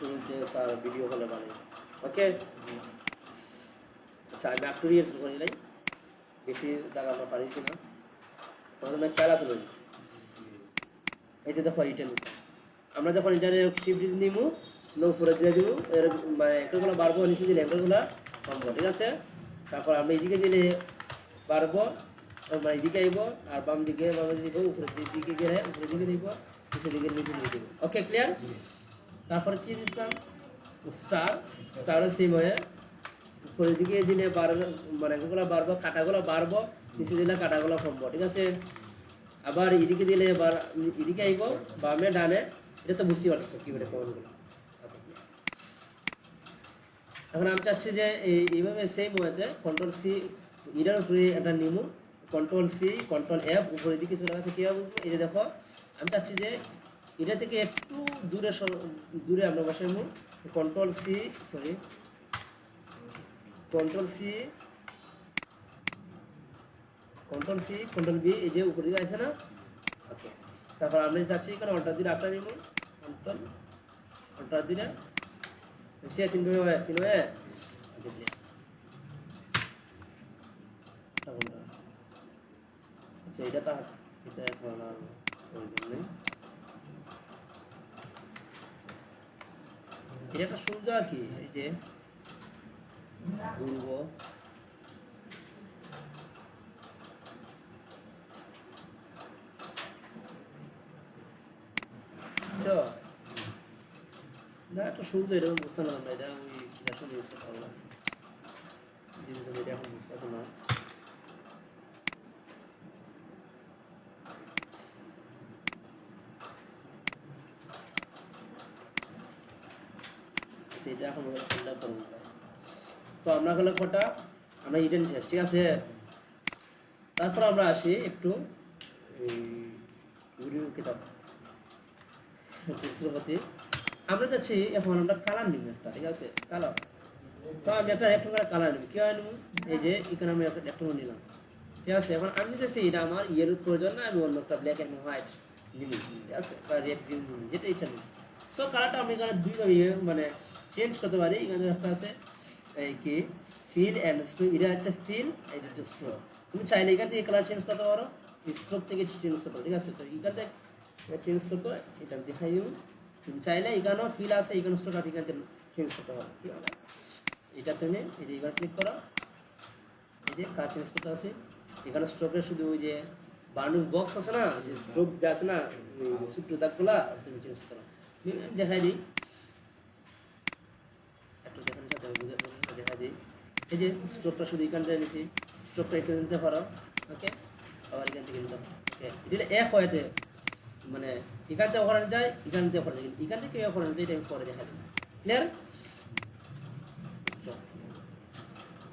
শুরুতে sir video কলে বানাই ওকে আচ্ছা আমি একটু রিহার্সাল করি নাই বেশি দাগ আমরা পারিছি না তোমাদের খেয়াল আছে বলি এই যে দেখো এটা আমরা যখন এটা শিফট নিব নো ফোরে দিয়ে দিব এর মানে একগুলো বাড়বো নিচে দিলে একগুলো কমবো ঠিক আছে তারপর আমরা এদিকে দিলে বাড়বো মানে এদিকে আইব আর বাম দিকে দিব উপরের দিকে গেলে উপরের দিকে দিব নিচের দিকে নিচে দিকে দিব ওকে ক্লিয়ার তারপর কি দিলাম স্টার স্টারের সেম হয়ে উপরের দিকে দিলে বাড়বে মানে একগুলো বাড়বো কাটাগুলো বাড়বো নিচে দিলে কাটাগুলো কমবো ঠিক আছে আবার এদিকে দিলে এবার এদিকে আইব বামে ডানে এটা তো বুঝতে পারছো কিভাবে কোনগুলো এখন আমি চাচ্ছি যে এইভাবে সেম ওয়েতে কন্ট্রোল সি এটার উপরে একটা নিমু কন্ট্রোল সি কন্ট্রোল এফ উপরের দিকে চলে গেছে কীভাবে বুঝবো এই যে দেখো আমি চাচ্ছি যে এটা থেকে একটু দূরে আমরা বসাইমু control C sorry control C control B এই যে উপরে দিকে আছে না ওকে তারপর আমরা চাচ্ছি এখানে অল্টার দিলে আপনার নিমু অল্টার দিলে সে তিন ভাবে আচ্ছা এটা তা এটা এখন আর প্রয়োজন নেই এটা একটা সুবিধা কি এই যে ঘুরবো না একটা সুবিধা এরকম বুঝতে না আমরা এটা ওই কিলাসন ইউজ করতে পারলাম যেহেতু এটা এখন বুঝতেছে না এটা এখন ঠান্ডা করবো তো আমরা গেলে কটা আমরা ইডেন শেষ ঠিক আছে তারপর আমরা আসি একটু কিতাব আমরা চাচ্ছি এখন আমরা কালার নিব একটা ঠিক আছে কালার তো আমি একটা কালার নিব কি হয় নিব এই যে এখানে আমি একটা নিলাম ঠিক আছে এখন আমি চাচ্ছি এটা আমার ইয়েলোর প্রয়োজন না আমি অন্য একটা ব্ল্যাক এন্ড হোয়াইট নিব ঠিক আছে বা রেড গ্রিন নিব যেটা ইচ্ছা নিব সো কালারটা আমি এখানে দুইভাবে মানে চেঞ্জ করতে পারি এখানে একটা আছে এই কি ফিল এন্ড স্ট্রোক এটা হচ্ছে ফিল এটা হচ্ছে স্ট্রোক তুমি চাইলে এখান থেকে কালার চেঞ্জ করতে পারো স্ট্রোক থেকে চেঞ্জ করতে পারো ঠিক আছে তো এখান থেকে চেঞ্জ করতে এটা দেখাই দিব তুমি চাইলে এখানেও ফিল আছে এখানে স্ট্রোক আছে এখান থেকে চেঞ্জ করতে পারো ঠিক আছে এটা তুমি এই যে এবার ক্লিক করো এই যে কালার চেঞ্জ করতে আছে এখানে স্ট্রোকের শুধু ওই যে বার্নিং বক্স আছে না যে স্ট্রোক আছে না ওই ছোট্ট দাগগুলা তুমি চেঞ্জ করো দেখাই দিই একটু দেখানোর সাথে দেখাই দিই এই যে স্ট্রোকটা শুধু এখান থেকে নিছি স্ট্রোকটা একটু নিতে পারো ওকে আবার এখান থেকে নিতে ওকে এটা এক হয়েছে মানে এখান থেকে করা যায় এখান থেকে করা যায় এখান থেকে কীভাবে করা যায় এটা আমি পরে দেখা দিই ক্লিয়ার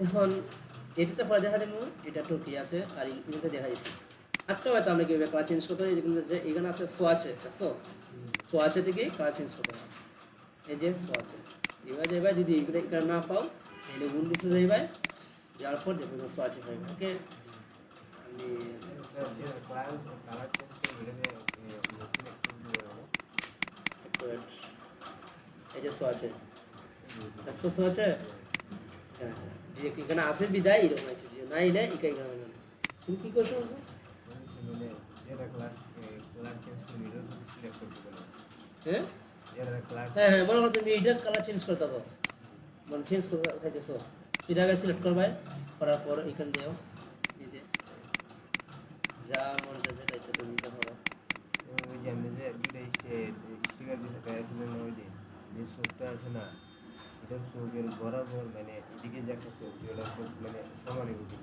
এখন এটাতে পরে দেখা দেবো এটা একটু কি আছে আর এটাতে দেখা যাচ্ছে একটা হয়তো আমরা কীভাবে কালার চেঞ্জ করতে হয় এখানে আছে সোয়াচে দেখছো সোয়াচে থেকে কালার চেঞ্জ করতে হয় এই যে সোয়াচে এবার যাইবা যদি এখানে না পাও তাহলে উইন্ডোজে যাইবা যাওয়ার পর দেখবেন সোয়াচে পাইবে ওকে আমি এই যে সোয়াচে দেখছো সোয়াচে হ্যাঁ এখানে আছে বিদায় এরকম আছে না এলে এখানে তুমি কি করছো হ্যাঁ হ্যাঁ হ্যাঁ মনে করো তুমি এইটার কালার চেঞ্জ করতে দাও মানে চেঞ্জ করতে চাইতেছো সেটা আগে সিলেক্ট করবে করার পর এখানে দিও দিতে যা মনে যাবে তাই তুমি নিতে পারো ওই যে আমি যে দুটো স্টিকার দিতে পেয়েছিলাম ওই যে শোকটা আছে না এটার শোকের বরাবর মানে এদিকে যে একটা শোক ওটা শোক মানে সমানই উঠে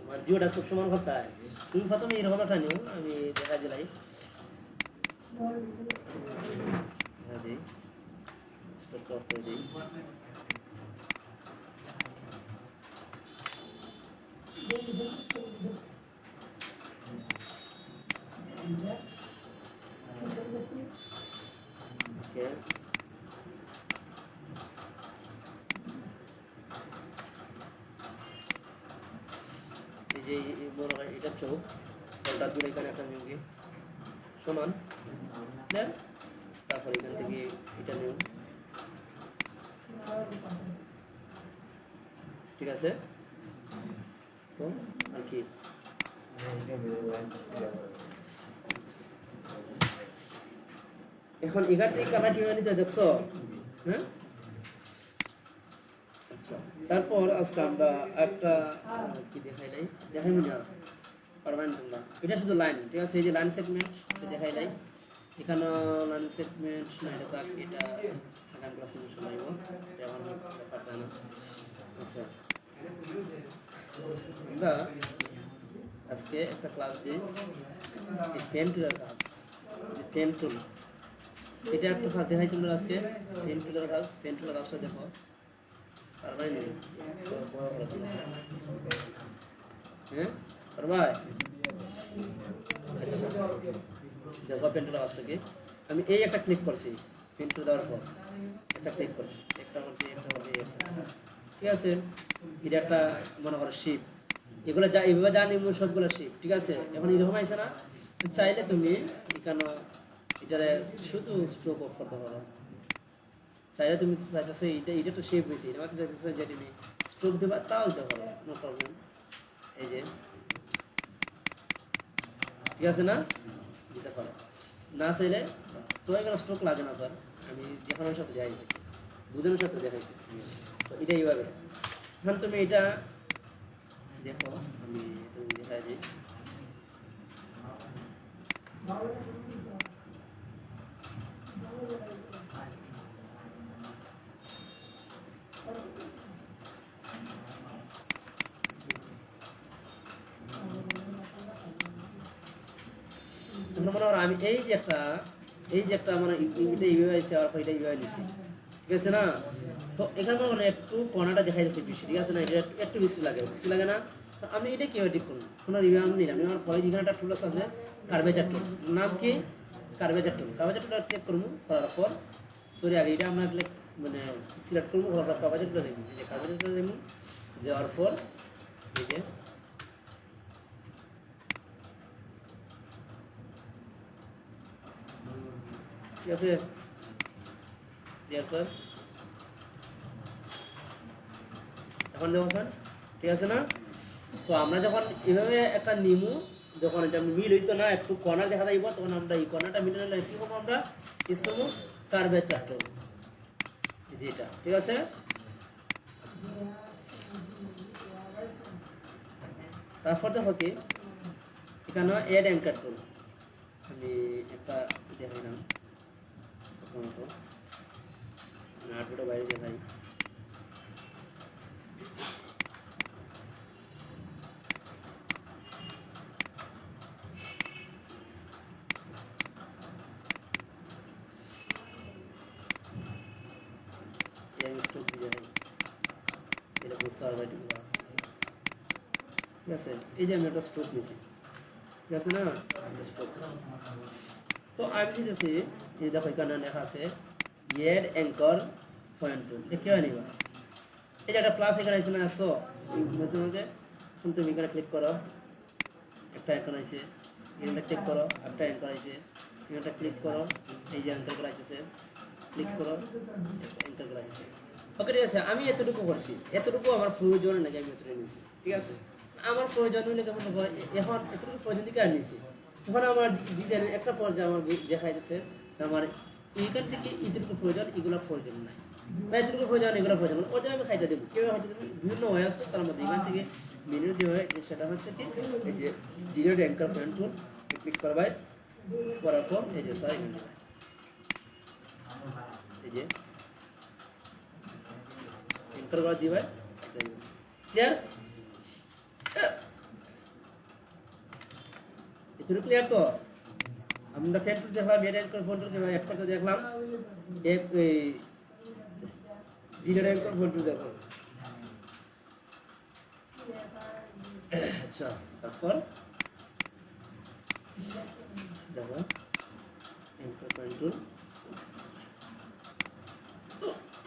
মানে জিওটা সব সমান করতে হয় তুমি প্রথমে এরকম একটা নিও আমি দেখা দিলাই দিই স্টপ অফ করে দিই ওকে এই যে মনে হয় এটা চোখ ওটা দূরে এখানে একটা নিয়োগী সমান তারপর এখান থেকে এটা নিউ ঠিক আছে? তো আর কি এটা বের লাইন এখন এখান থেকে কালার কিভাবে নিতে দেখছো? হ্যাঁ, আচ্ছা। তারপর আজকে আমরা একটা কি দেখাইলাই, দেখাইবো না পারবেন তোমরা, এটা শুধু লাইন, ঠিক আছে? এই যে লাইন সেগমেন্ট দেখাইলাই, এখানে লাইন সেগমেন্ট না, এটা থাক, এটা আগাম ক্লাসে শোনাইব, এটা এখন ব্যাপারটা না। আচ্ছা, আমরা আজকে একটা ক্লাস দিই পেন টুলের কাজ, পেন টুল, এটা একটু কাজ দেখাই তোমরা আজকে। পেন টুলের কাজ, পেন টুলের কাজটা দেখো, পারবাই না? হ্যাঁ পারবাই? আচ্ছা, দেখো পেন টুলের কাজটাকে আমি এই একটা ক্লিক করছি, পেন টুল দেওয়ার পর একটা ক্লিক করছি, একটা করছি, একটা করছি, ঠিক আছে? এটা একটা মনে করো শিপ, এগুলো যা এইভাবে জানি সবগুলো শিপ, ঠিক আছে? এখন এরকম আইসে না, চাইলে তুমি এখানে এটারে শুধু স্ট্রোক অফ করতে পারো, চাইলে তুমি চাইতেছো এটা তো শেপ হয়েছে, এটা মাত্র চাইতেছো যে তুমি স্ট্রোক দেবা, তাও দিতে পারো, নো প্রবলেম। এই যে ঠিক আছে না, দিতে পারো, না চাইলে তো এখানে স্ট্রোক লাগে না স্যার, আমি দেখানোর সাথে দেখাইছি, বুঝানোর সাথে দেখাইছি। তো এটা এইভাবে, এখন তুমি এটা দেখো, আমি তুমি দেখাই দিই। মনে করো আমি এই যে একটা মানে এটা এইভাবে আছে, আর এটা এইভাবে নিছি, ঠিক আছে না? তো এখানে মনে একটু কর্নারটা দেখা যাচ্ছে বেশি, ঠিক আছে না? এটা একটু বেশি লাগে না? তো আমি এটা কিভাবে ঠিক করবো? কোনো রিভিউ আমি নিলাম, আমার পরে যেখানে একটা টুল আছে কার্ভেচার টুল, নাম কি? কার্ভেচার টুলটা ক্লিক করবো, করার পর সরি আগে এটা আমরা মানে সিলেক্ট করবো, করার পর কার্ভেচার টুলটা দেখবো, এই যে কার্ভেচার টুলটা দেখবো, যাওয়ার পর এই যে ঠিক আছে ডিয়ার স্যার, এখন দেখো স্যার, ঠিক আছে না? তো আমরা যখন এভাবে একটা নিমু, যখন এটা মিল হইতো না, একটু কর্নার দেখা যাইব, তখন আমরা এই কর্নারটা মিলে নিলে কি করবো, আমরা ইউজ করবো কার্ভেচার টুল, যেটা, ঠিক আছে? তারপর দেখো কি এখানে এড অ্যাঙ্কার টুল, আমি একটা দেখাইলাম প্রথমত, আটটা বাইরে দেখাই, স্ট্রোক দিয়ে দেখাই, এটা বুঝতে পারবে, ঠিক আছে? এই যে আমি একটা স্ট্রোক নিয়েছি, ঠিক আছে না? স্ট্রোক নিয়েছি, তো আমি চাইতেছি এই দেখো এখানে লেখা আছে এড অ্যাঙ্কর পয়েন্ট টুল, কি হয় নিবা, এই যে একটা প্লাস এখানে আছে না 100, এই মধ্যে মধ্যে এখন তুমি এখানে ক্লিক করো, একটা অ্যাঙ্কর আছে, এখানে ক্লিক করো, একটা অ্যাঙ্কর আছে, এখানে ক্লিক করো, এই যে অ্যাঙ্কর করা আছে, ক্লিক করো, অ্যাঙ্কর করা আছে, ওকে ঠিক আছে? আমি এতটুকু করছি, এতটুকু আমার প্রয়োজন নাকি আমি এতটুকু নিয়েছি, ঠিক আছে? আমার প্রয়োজন হইলে কেমন হবে, এখন এতটুকু প্রয়োজন দিকে আর নিয়েছি, তখন আমার ডিজাইনের একটা পর্যায়ে আমার দেখা যাচ্ছে আমার এইখান থেকে এতটুকু প্রয়োজন, এগুলো প্রয়োজন নাই, বা এতটুকু প্রয়োজন, এগুলো প্রয়োজন, ওটা আমি খাইটা দেবো, কেউ হয়তো বিভিন্ন হয়ে আছে, তার মধ্যে এখান থেকে মেনু যে হয় সেটা হচ্ছে কি এই যে delete anchor point tool click করবাই, করার পর এই যে স্যার এখানে এই যে অ্যাঙ্কার করা দিবে, ক্লিয়ার? এতটুকু ক্লিয়ার? তো আমরা ফ্যান টুল দেখলাম, এড অ্যাঙ্কার পয়েন্ট টুল কিভাবে অ্যাড করতে দেখলাম, এই ডিলেট অ্যাঙ্কার পয়েন্ট টুল দেখো। আচ্ছা, তারপর দেখো অ্যাঙ্কার পয়েন্ট টুল,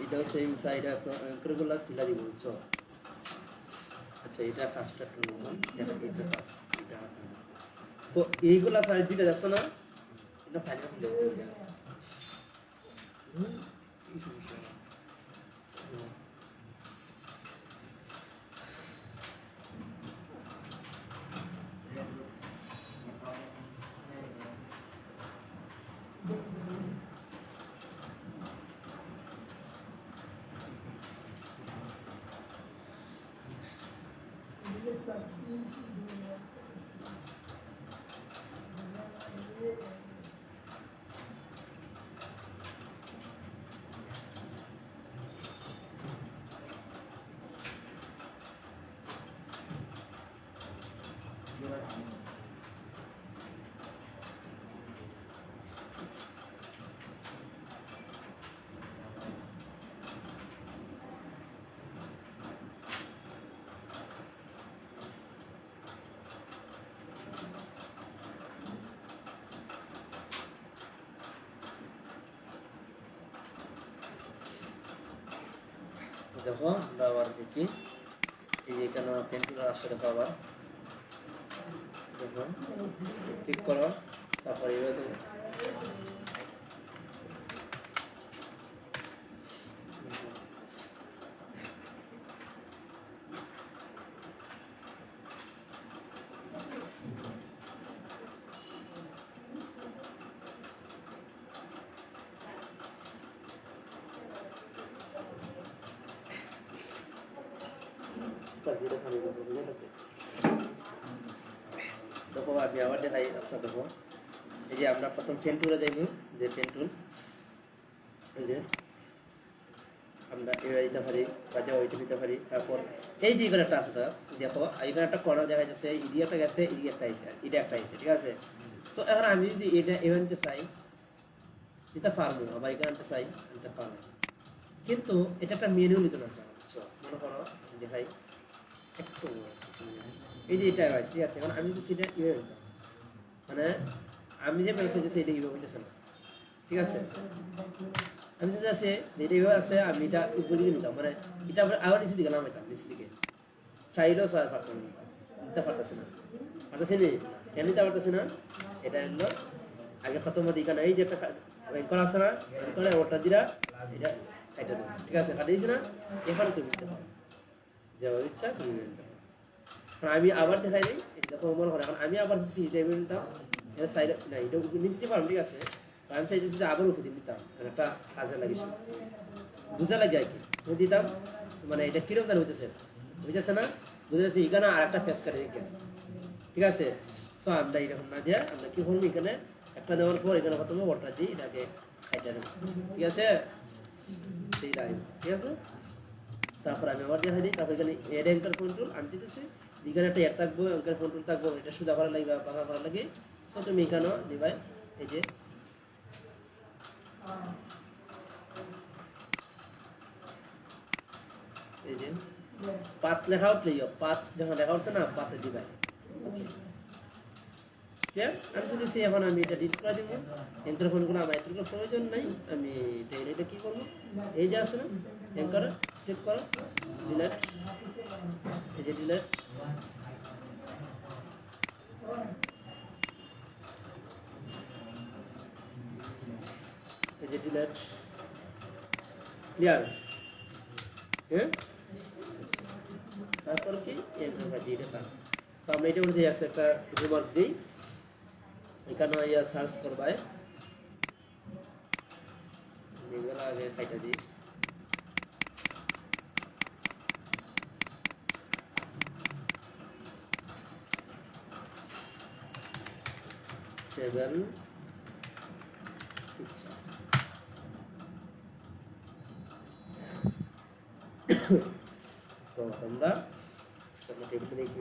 এটা সেম সাইড অ্যাঙ্কারগুলো তুলে দিব, বুঝছো? আচ্ছা, এটা ফার্স্টটা টুল দেখো, এটা তো এইগুলা সাইড দিকে দেখছো না, এটা ফাইনাল দেখছো, দেখো আমরা আবার দেখি এই যে এখানে পেন্টুল আসছে দেখো আবার দেখো ক্লিক করো তারপর এইভাবে দেখো আমি আবার দেখাই আচ্ছা দেখো এই যে আমরা প্রথম পেন টুলে দেখব যে পেন টুল এই যে আমরা এবার দিতে পারি কাজে ওইটা দিতে পারি তারপর এই যে এখানে একটা আছে দেখো এখানে একটা কর্নার দেখা যাচ্ছে ইডিয়াটা গেছে ইডিয়াটা আইছে এটা একটা আইছে ঠিক আছে সো এখন আমি যদি এটা এভাবে নিতে চাই দিতে পারবো আবার এখানে নিতে চাই নিতে পারবো কিন্তু এটা একটা মেনু নিতে না চাই মনে করো দেখাই একটু এই যে এটা আছে ঠিক আছে এখন আমি যদি সেটা ইয়ে মানে আমি যে মেসেজ আছে এটা ইয়ে হইতেছে না ঠিক আছে আমি যেটা আছে এটা ইয়ে আছে আমি এটা উপরে দিকে নিতাম মানে এটা আবার নিচে দিকে নামাইতাম নিচে দিকে চাইলেও স্যার পারতাম নিতে পারতেছে না পারতেছে নি কেন নিতে পারতেছে না এটা হলো আগে খতম মধ্যে এখানে এই যে একটা করা আছে না করে ওটা দিরা এটা কাটা দেবো ঠিক আছে কাটিয়েছি না এখানে তুমি নিতে পারো যাওয়ার ইচ্ছা তুমি নিতে পারো আমি আবার দেখাই দিই দেখো মনে করে এখন আমি আবার এটা নিতাম এটা সাইড না এটা নিচে দিতে পারবো ঠিক আছে আমি চাইতেছি যে আবার উপরে নিতাম একটা কাজে লাগিয়েছি বুঝা লাগে আর কি দিতাম মানে এটা কিরকম দাঁড় হইতেছে বুঝতেছে না বুঝতেছে এখানে আর একটা ফেস কাটে ঠিক আছে সো আমরা এরকম না দিয়ে আমরা কি করবো এখানে একটা দেওয়ার পর এখানে প্রথমে ওটা দিই এটাকে খাইটা দেবো ঠিক আছে সেই লাইন ঠিক আছে তারপর আমি আবার দেখা দিই তারপর এখানে এড অ্যাঙ্কার কন্ট্রোল আমি দিতেছি এখানে একটা এড থাকবো অ্যাঙ্কার কন্ট্রোল থাকবো এটা সুদা করা লাগবে বাঁকা করা লাগে সো তুমি এখানেও দিবাই এই যে এই যে পাত লেখা উঠলে পাত যখন লেখা উঠছে না পাতে দিবাই ওকে আমি যদি এখন আমি এটা ডিলিট করে দিব এন্টার ফোনগুলো আমার এতগুলো প্রয়োজন নাই আমি এটা কি করবো এই যে আছে না এন্টার ক্লিক করো ডিলিট এই যে ডিলিট এই যে ডিলিট ক্লিয়ার হ্যাঁ তারপর কি এন্টার বাজিয়ে এটা তো আমরা এটা মধ্যে আছে একটা রিমার্ক দিই এখানে ইয়া সার্চ করবাই এগুলো আগে খাইটা দিই টেবিল তো তোমরা টেবিল দেখি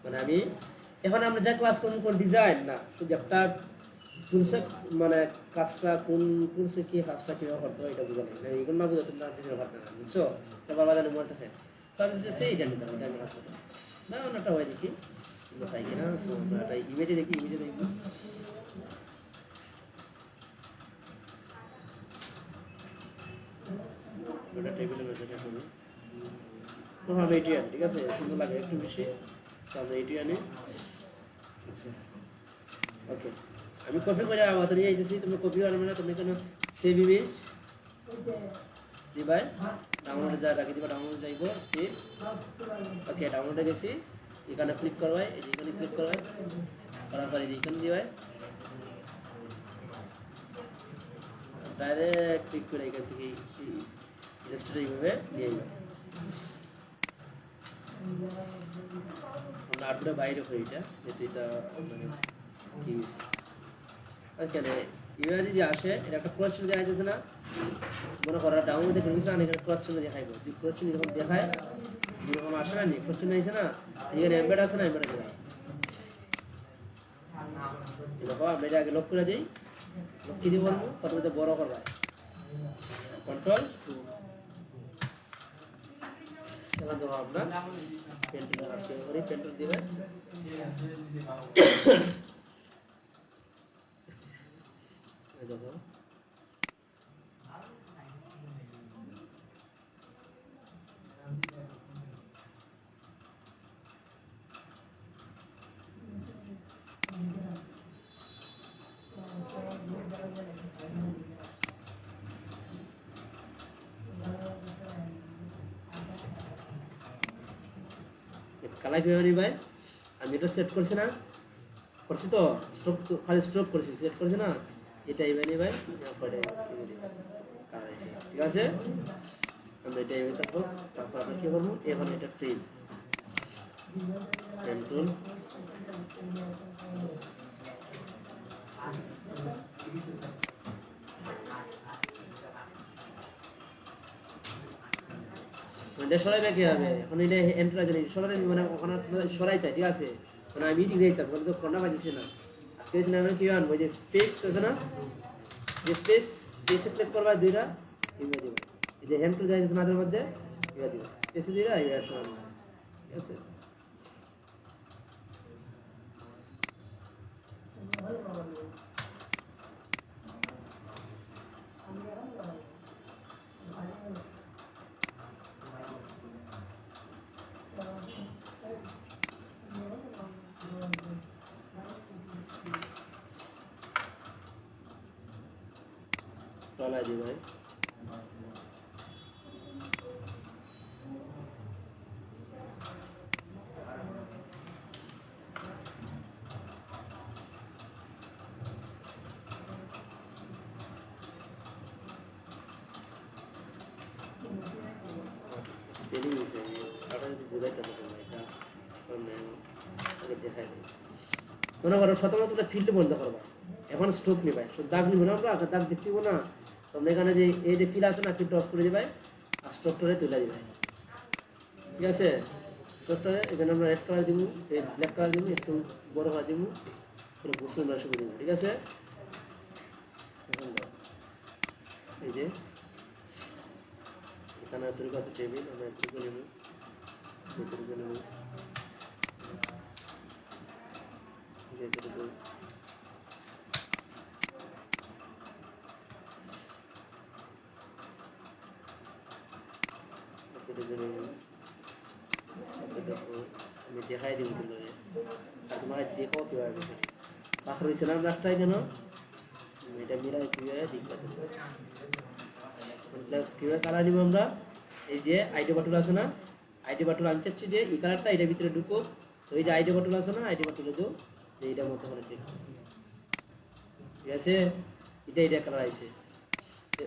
মানে আমি এখন আমরা যা ক্লাস করব কোন ডিজাইন না তো একটা টুলসে মানে কাজটা কোন টুলসে কি কাজটা কিভাবে করতে হয় এটা বুঝা লাগে এগুলো না বুঝা তোমরা ডিজাইন করতে না বুঝছো এবার বাজারে মনে থাকে সার্ভিস যে সেই জানি এটা আমি কাজ করতে না ওনাটা হয় দেখি তাই কিনা সো আমরা ইমেজে দেখি ওটা টেবিলের মধ্যে দেখুন তো আমি এটি আনি ঠিক আছে সুন্দর লাগে একটু বেশি সো আমরা এটি আনি আচ্ছা ওকে আমি কপি করে আমাদের নিয়ে আইতেছি তুমি কপি আনবে না তুমি কেন সেভ ইমেজ দিবাই ডাউনলোড যা রাখি দিবা ডাউনলোড যাইব সেভ ওকে ডাউনলোডে গেছি এখানে ক্লিক করবাই এখানে ক্লিক করবাই করার পরে এখানে দিবাই ডাইরেক্ট ক্লিক করে এখান থেকে ইলাস্ট্রেটর এইভাবে নিয়ে যাবে আমরা আটটা বাইরে হই এটা যেহেতু এটা মানে কি হয়েছে এখানে ইমেজ যদি আসে এটা একটা ক্রস চিহ্ন দেখা যাচ্ছে না মনে করো ডাউন দেখে নিচে আনে এখানে ক্রস চিহ্ন দেখাইবো যদি ক্রস চিহ্ন যখন দেখায় এরকম আসে না নি ক্রস চিহ্ন আইছে না এখানে এমবেড আছে না এমবেড দেখায় দেখো আমরা এটা আগে লক করে দিই লক কি দিব বলবো প্রথমে বড় করবা কন্ট্রোল এবার দেবো আপনার পেন্টুল আজকে করি পেন্টুল দিবেন দেখো কালার কিভাবে ভাই আমি এটা সেট করছি না করছি তো স্ট্রোক তো খালি স্ট্রোক করছি সেট করছি না এটা ইভেন ভাই পরে কালার আছে ঠিক আছে আমরা এটা ইভেন থাকবো তারপর আমরা কি করবো এখন এটা ফিল কন্ট্রোল এটা সরাইবে কি হবে এখন এটা এন্টার আছে সরাই মানে ওখানে সরাই তাই ঠিক আছে মানে আমি দিকে যাইতাম বলে তো কোনা বাজছে না আজকে না কি আনবো যে স্পেস আছে না যে স্পেসে ক্লিক করবা দুইটা ইমেজ দিব এই যে হ্যান্ড টু যাইছে না এর মধ্যে ইয়া দিব স্পেসে দুইটা ইয়া সরানো ঠিক আছে চলা দি ভাই স্পেলিং আছে এটা যদি বুঝাইতে পারবো না এটা মানে আগে দেখাই দিই মনে করো প্রথমত তোমরা ফিল্ড বন্ধ করবা এখন স্ট্রোক নিবে দাগ নিব না আমরা দাগ দেখতে না তোমরা এখানে যে এই যে ফিল আছে না ফিলটা অফ করে দিবে আর স্ট্রোকটারে তুলে দিবে ঠিক আছে স্ট্রোকটারে এখানে আমরা রেড কালার দিব এই ব্ল্যাক কালার দিব একটু বড় করে দিব পুরো বুঝতে আমরা শুরু দিব ঠিক আছে এই যে এখানে তৈরি আছে টেবিল আমরা তৈরি করে নেব তৈরি করে নেব আমি দেখাই দিব তোমাদের আর তোমরা দেখো কিভাবে পাথর হয়েছে না রাস্তায় কেন এটা মিলাই কিভাবে দেখবা তোমরা কিভাবে কালার নিব আমরা এই যে আইডি বাটন আছে না আইডি বাটন আনছি যে এই কালারটা এটার ভিতরে ঢুকো তো এই যে আইডি বাটন আছে না আইডি বাটনে দাও যে এটার মধ্যে করে দেখো ঠিক আছে এটা কালার আইছে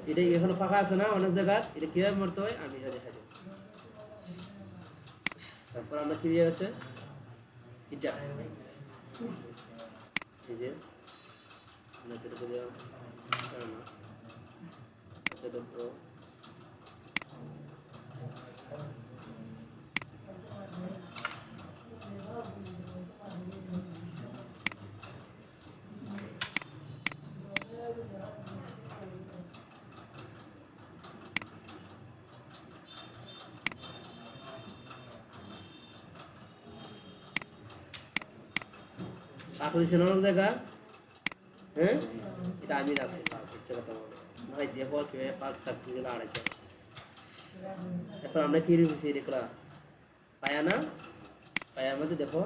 এটা এখন ফাঁকা আছে না অনেক জায়গা এটা কিভাবে মারতে হয় আমি এটা দেখাই দেব তারপর আমরা কি দিয়ে আছে এটা এই যে আমরা এটা করে দিলাম না এটা দেখো আখরি সেনার দেখা হ্যাঁ এটা আমি রাখছি ইচ্ছে কথা বলে ভাই দেখো কিভাবে পাক থাকতে গেলে আড়াইটা এখন আমরা কি রেখেছি দেখলা পায়া না পায়ার মধ্যে দেখো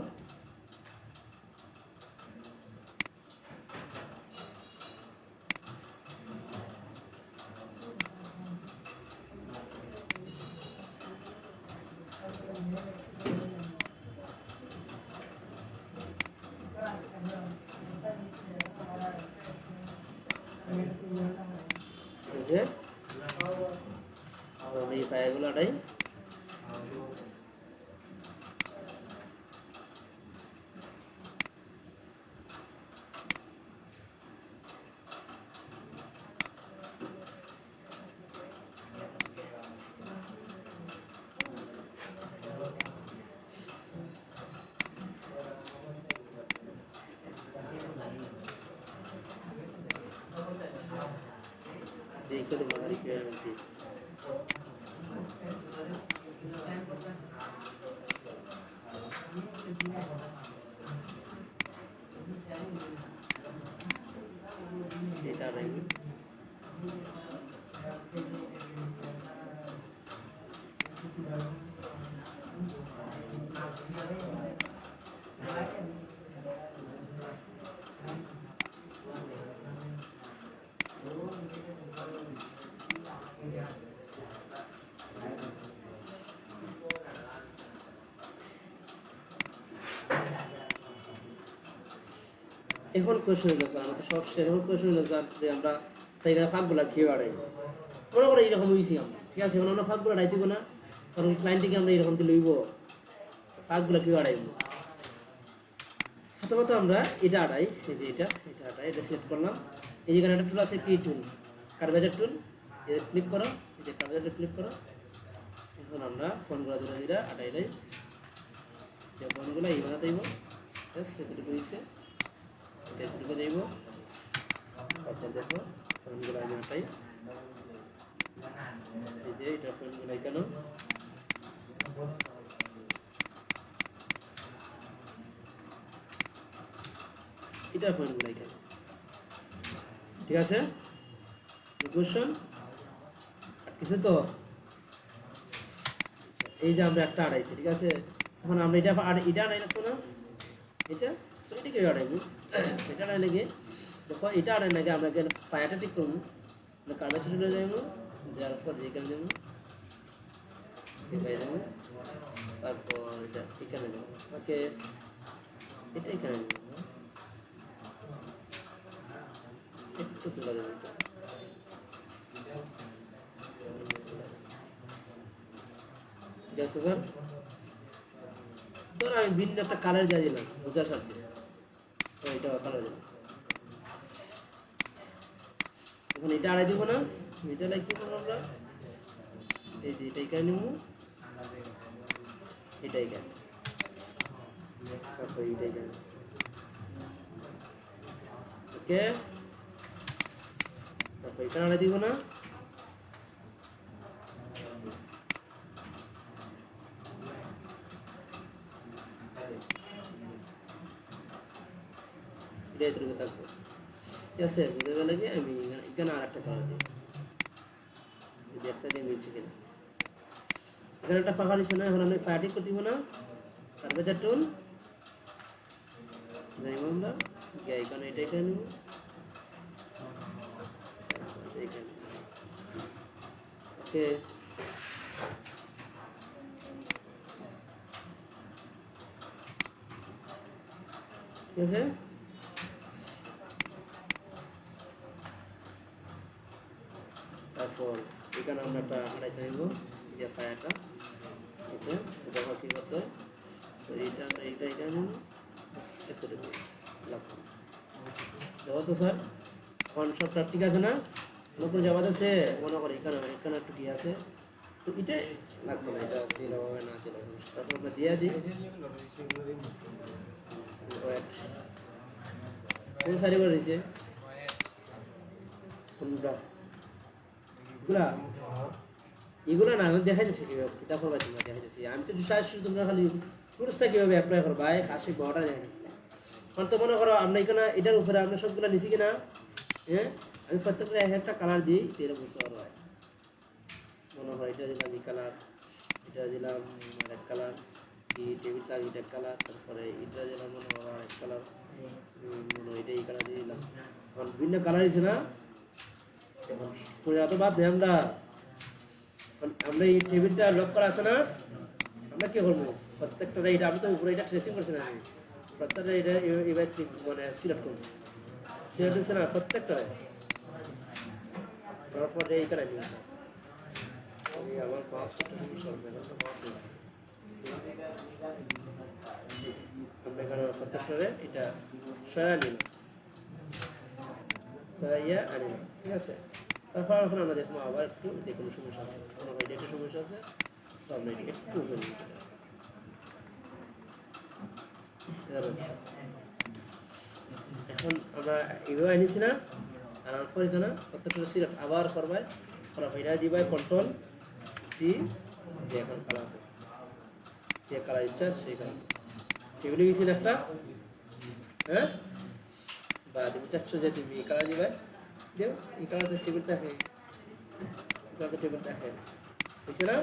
এই পায়াগুলোটাই দেখতে তোমরা খালি কি হয় বলতে এটা নাই এখন কোশ্চেন হলো স্যার আমাদের সব শেষ এখন কোশ্চেন হলো স্যার যে আমরা সেইখানে ফাঁকগুলা খেয়ে বাড়াই মনে করো এইরকম হয়েছি আমরা ঠিক আছে এখন আমরা ফাঁকগুলা ডাইতেব না কারণ ক্লায়েন্টকে আমরা এরকম দিয়ে লইব ফাঁকগুলা খেয়ে বাড়াইব প্রথমত আমরা এটা আড়াই এই যে এটা আড়াই এটা সিলেক্ট করলাম এই যেখানে একটা টুল আছে কি টুল কার্ভেজার টুল এটা ক্লিক করো এই যে কার্ভেজারটা ক্লিক করো এখন আমরা ফোনগুলা ধরে দিরা আড়াইলাই যে ফোনগুলা এইভাবে দেব ব্যাস এতটুকু হয়েছে এতটুকু দেব তারপর দেখো ফোনগুলো আমি আটাই এই যে এটা ফোনগুলো কেন এটা ফোনগুলো কেন ঠিক আছে কোশ্চেন কিছু তো এই যে আমরা একটা আড়াইছি ঠিক আছে এখন আমরা এটা আড়াই রাখবো না এটা সেটাকে আড়াইবো সেটা আড়াই লাগে দেখো এটা আড়াই লাগে আমরা এখানে ফায়ারটা ঠিক করবো আমরা কার্ডটা চলে যাবো যাওয়ার পর এখানে যাবো এখানে যাবো তারপর এটা এখানে যাবো ওকে এটা এখানে যাবো একটু তুলে দেবো ঠিক আছে স্যার ধর আমি ভিন্ন একটা কালার দিয়ে দিলাম বোঝার সাথে এটা কালার দিলাম এখন এটা আড়াই দিব না এটা লাইক কি করবো আমরা এই যে এটাই কেন নেবো এটাই কেন তারপর এটাই কেন ওকে তারপর এটা আড়াই দিব না এটা এতটুকু থাকবো ঠিক আছে বুঝে গেলে কি আমি এখানে আর একটা কালার দিই যদি একটা দিয়ে মিলছে কিনা এখানে একটা ফাঁকা দিচ্ছে না এখন আমি ফায়ারটি করে দিব না কার্ভেজার টুল যাই আমরা এখানে এটা এখানে নেব ওকে ঠিক আছে তারপর এখানে আমরা একটা আড়াইতে নেব যে ফায়ারটা এটা ব্যবহার কি করতে হয় এইটা আমরা এইটা এখানে নেব এতটুকু লাগবে দেখো তো স্যার এখন সবটা ঠিক আছে না নতুন জামাত আছে মনে করে এখানে একটু কি আছে তো এটা লাগবে না এটা দিলে হবে না দিলে হবে তারপর আমরা দিয়ে দিই কোন সারি করে দিয়েছে কোনটা এগুলা না আমি দেখাই দিচ্ছি কিভাবে কিতাব করবা তোমরা দেখাই দিচ্ছি আমি তো চাইছি তোমরা খালি টুলসটা কিভাবে অ্যাপ্লাই করবা খাসি বড়টা দেখাই দিচ্ছি কারণ তো মনে করো আমরা এখানে এটার উপরে আমরা সবগুলো নিছি কিনা হ্যাঁ আমি প্রত্যেকটা এক একটা কালার দিই এরকম বুঝতে পারবো মনে হয় এটা দিলাম এই কালার এটা দিলাম রেড কালার এই টেবিল কালার এটা কালার তারপরে এটা দিলাম মনে হয় রেড কালার মনে হয় এটা এই কালার দিয়ে দিলাম এখন বিভিন্ন কালার আছে না এখন পরে এত বাদ নেই আমরা আমরা এই টেবিলটা লক করা আছে না আমরা কি করবো প্রত্যেকটা এটা আমি তো উপরে এটা ট্রেসিং করছি না আমি প্রত্যেকটা এটা এবার মানে সিলেক্ট করবো সিলেক্ট হচ্ছে না প্রত্যেকটা তারপরে এই কালার দিয়েছে আমার মাছটা একটু সমস্যা আছে এখন তো মাছ আমরা এখানে প্রত্যেকটারে এটা সয়া নিলাম সয়া আনিলাম ঠিক আছে তারপর এখন আমরা দেখবো আবার একটু দেখুন সমস্যা আছে কোনো একটু সমস্যা আছে সব নাই একটু এখন আমরা এভাবে আনিছি না আর আনার পর এখানে প্রত্যেকটা সিলেক্ট আবার করবাই করার পর এটা দিবাই কন্ট্রোল জি যে এখন কালার যে কালার ইচ্ছা সেই কালার টেবিলে গেছিল একটা হ্যাঁ বা তুমি চাচ্ছ যে তুমি এই কালার দিবাই দেও এই কালারটা টেবিল দেখে এই কালারটা টেবিল দেখে বুঝছে না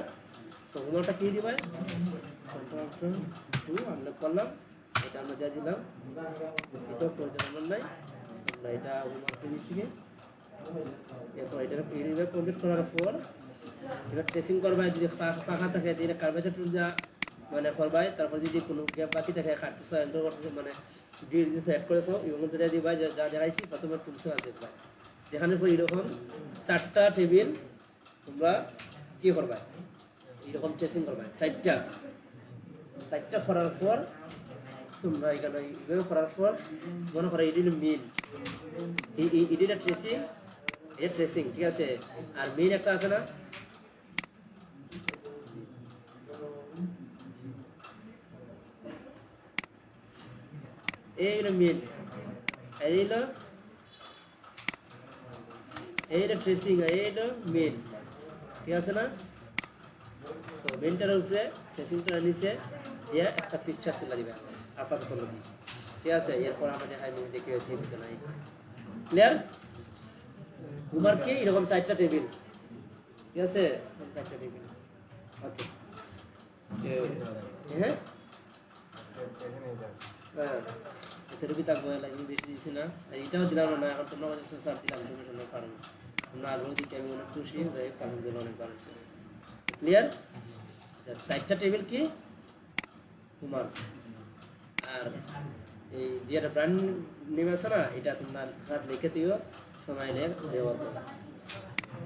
সো হোমওয়ার্কটা কি দিবাই কন্ট্রোল টু আনলক করলাম এটা আমরা দিয়ে দিলাম এটাও প্রয়োজন আমার নাই আমরা এটা হোমওয়ার্কে দিয়েছি এরপর এটা এইভাবে কমপ্লিট করার পর এবার ট্রেসিং করবাই যদি পাখা থাকে এটা কার্বেচার টুল যা মানে করবাই তারপর যদি কোনো গ্যাপ বাকি থাকে কাটতেছে এন্টার করতেছে মানে ডিল দিয়ে সেট করেছো এবং এটা দিবাই যা দেখাইছি প্রথমে টুলসে আর দেখবা যেখানে পর এরকম 4টা টেবিল তোমরা কি করবা এরকম ট্রেসিং করবা 4টা করার পর তোমরা এখানে এইভাবে করার পর মনে করো এটি মেন এটা ট্রেসিং এটা ট্রেসিং ঠিক আছে আর মেন একটা আছে না এই হলো মেন এই হলো ট্রেসিং এই হলো মেন ঠিক আছে না সো মেনটার উপরে ট্রেসিংটা নিচে দিয়ে একটা পিকচার চলে দিবে আপাতত নদী ঠিক আছে এরপর আমরা দেখাই দেখে সেই ভিতরে নাই ক্লিয়ার তোমার কি এরকম 4টা টেবিল ঠিক আছে 4টা টেবিল ওকে হ্যাঁ এটা কি থাকবে লাইন বেশি দিছি না এটাও দিলাম না এখন তোমরা আমাদের স্যার দিলাম তুমি শুনে পারো তোমরা আগ্রহ দিতে আমি অনেক খুশি হয়ে কারণ দিল অনেক ভালো ছিল ক্লিয়ার 4টা টেবিল কি তোমার আর এই যেটা ব্র্যান্ড নেম আছে না এটা তোমরা হাত লিখে দিও সময় নিয়ে ব্যবহার করো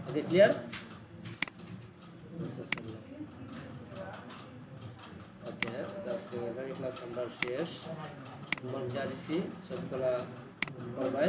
ওকে ক্লিয়ার ওকে আজকে ক্লাস আমরা শেষ তোমার যা দিছি সবগুলা করবাই